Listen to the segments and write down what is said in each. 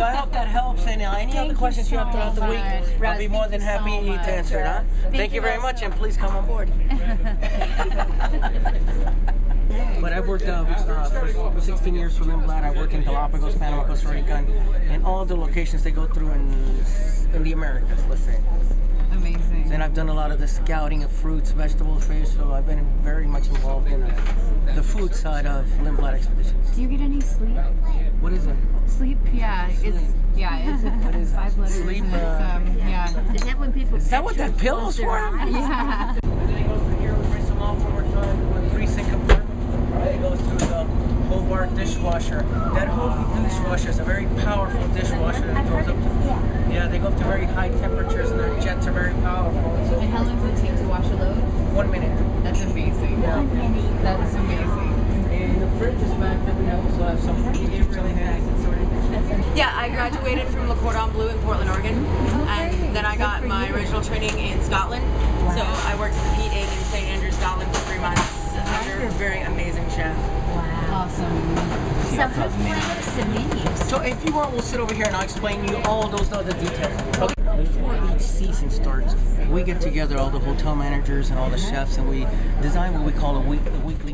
So I hope that helps. And any other questions you have throughout the week, I'll be more than happy to answer it. Huh? Thank you very much, and please come on board. But I've worked for 16 years for Lindblad. I worked in Galapagos, Panama, Costa Rica, and all the locations they go through in the Americas, let's say. Amazing. And I've done a lot of the scouting of fruits, vegetables, fish, so I've been very much involved in the food side of Lindblad Expeditions. Do you get any sleep? What is it? Sleep, yeah. It's what is 5 letters. Sleep, yeah. Is that when people? Is that what that pillow's for? Yeah. And then it goes through here, we rinse them off one more time with 3-sink compartment. And it goes through the Hobart dishwasher. That Hobart dishwasher is a very powerful dishwasher that goes up to, yeah, they go up to very high temperatures and their jets are very powerful. And how long does it take to wash a load? 1 minute. That's amazing. Yeah. That's amazing. And the fridge is back there. We also have some fruit really nice and sorted. Yeah, I graduated from Le Cordon Bleu in Portland, Oregon, and then I got my original training in Scotland. Wow. So I worked at the Pete Inn in St. Andrews, Scotland for 3 months under a very amazing chef. Wow. Awesome. So who plans the menus? So if you want, we'll sit over here and I'll explain you all those other details. Okay. Before each season starts, we get together, all the hotel managers and all the chefs, and we design what we call a weekly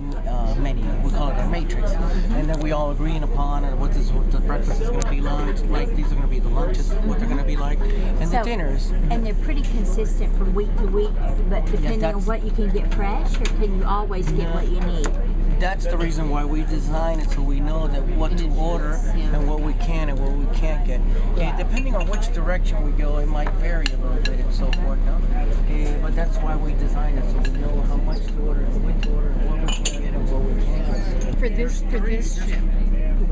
menu. We call it a matrix. And then we all agreeing upon what the breakfast is going to be like, these are going to be the lunches, what they're going to be like, and the dinners. And they're pretty consistent from week to week, but depending on what you can get fresh, or can you always get what you need? That's the reason why we design it, so we know that what to order and what we can and what we can't get. And depending on which direction we go, it might vary a little bit and so forth. But that's why we design it, so we know how much to order, when to order, what we can get and what we can't get. For this ship,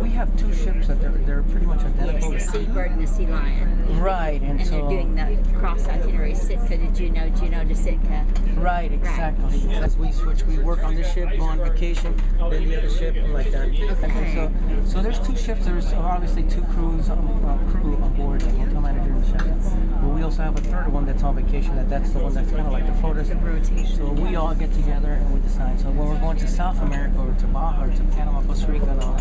we have 2 ships that they're pretty much identical. Yes, the Seabird and the Sea Lion. Right, and so they're doing the cross itinerary, Sitka to Juneau, Juneau to Sitka. Right, exactly. Right. As we switch, we work on this ship, go on vacation, then the other ship, and like that. Okay. So there's 2 ships. There's obviously 2 crews crew on board, the hotel manager and the chef. But we also have a third one that's on vacation. That's the one that's kind of like the floaters. Rotation. So we all get together and we decide. So when we're going to South America or to Baja or to Panama, Costa Rica, and all,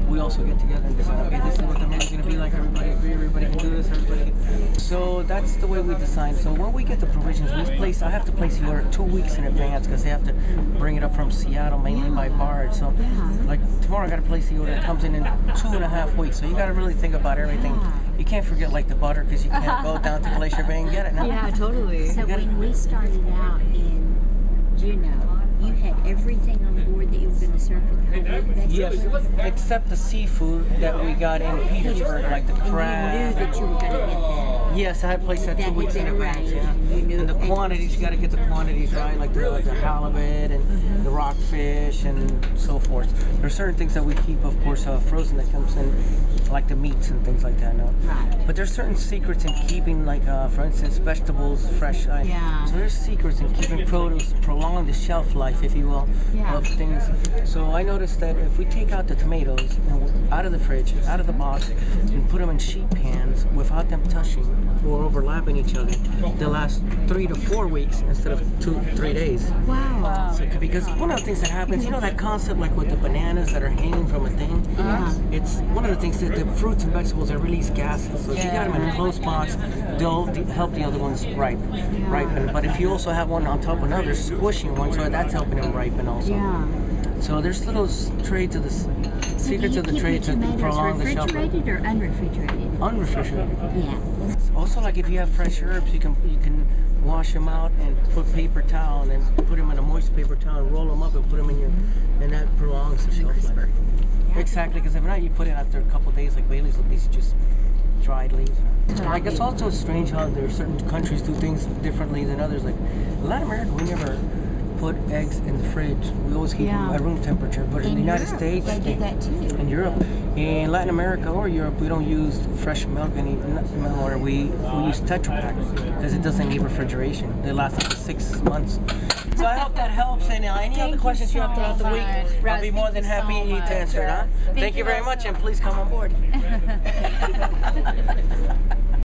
we also get together and decide, okay, this is what the menu's going to be like. Everybody agree, everybody can do this, everybody can. So that's the way we design. So when we get the provisions, I have to place the order 2 weeks in advance because they have to bring it up from Seattle mainly by barge. So like tomorrow I got to place the order. It comes in 2.5 weeks. So you got to really think about everything. You can't forget like the butter because you can't go down to Glacier Bay and get it. No? Yeah, totally. So when we started out in Juneau, you had everything on board that you were going to serve for the whole week? Yes, except the seafood that we got in Petersburg, like the crab. And you knew that you were going to get that. Yes, I had placed that 2 weeks in advance. Yeah. You And the quantities, you got to get the quantities right, like the halibut and the rockfish and so forth. There are certain things that we keep, of course, frozen that comes in, like the meats and things like that. No? Right. But there's certain secrets in keeping, like for instance, vegetables fresh. Yeah. So there's secrets in keeping produce, prolong the shelf life, if you will, of things. So I noticed that if we take out the tomatoes out of the fridge, out of the box, and put them in sheet pans without them touching or overlapping each other, they'll last 3 to 4 weeks instead of 2-3 days. Wow. So, because one of the things that happens, you know that concept like with the bananas that are hanging from a thing? It's one of the things that the fruits and vegetables that release gases. So if you got them in a closed box, they'll help the other ones ripen. But if you also have one on top of another, squishing one, so that's helping them ripen also. Yeah. So there's little trades of the secrets of the trade to prolong the shelf life. Refrigerated or unrefrigerated? Unrefrigerated. Yeah. Also, like if you have fresh herbs, you can wash them out and put paper towel and then put them in a moist paper towel and roll them up and put them in your, and that prolongs the shelf life. Exactly, because if not, you put it after a couple of days, like Bailey's, with these just dried leaves. Like it's also strange how there are certain countries do things differently than others. Like Latin America, we never put eggs in the fridge. We always keep them at room temperature. But in the United States, they do that too. In Europe, in Latin America or Europe, we don't use fresh milk anymore. We use Tetra Pak because it doesn't need refrigeration. They last up to 6 months. So I hope that helps. And any other questions you have throughout the week, I'll be more than happy to answer it. Huh? Thank you very much, and please come on board.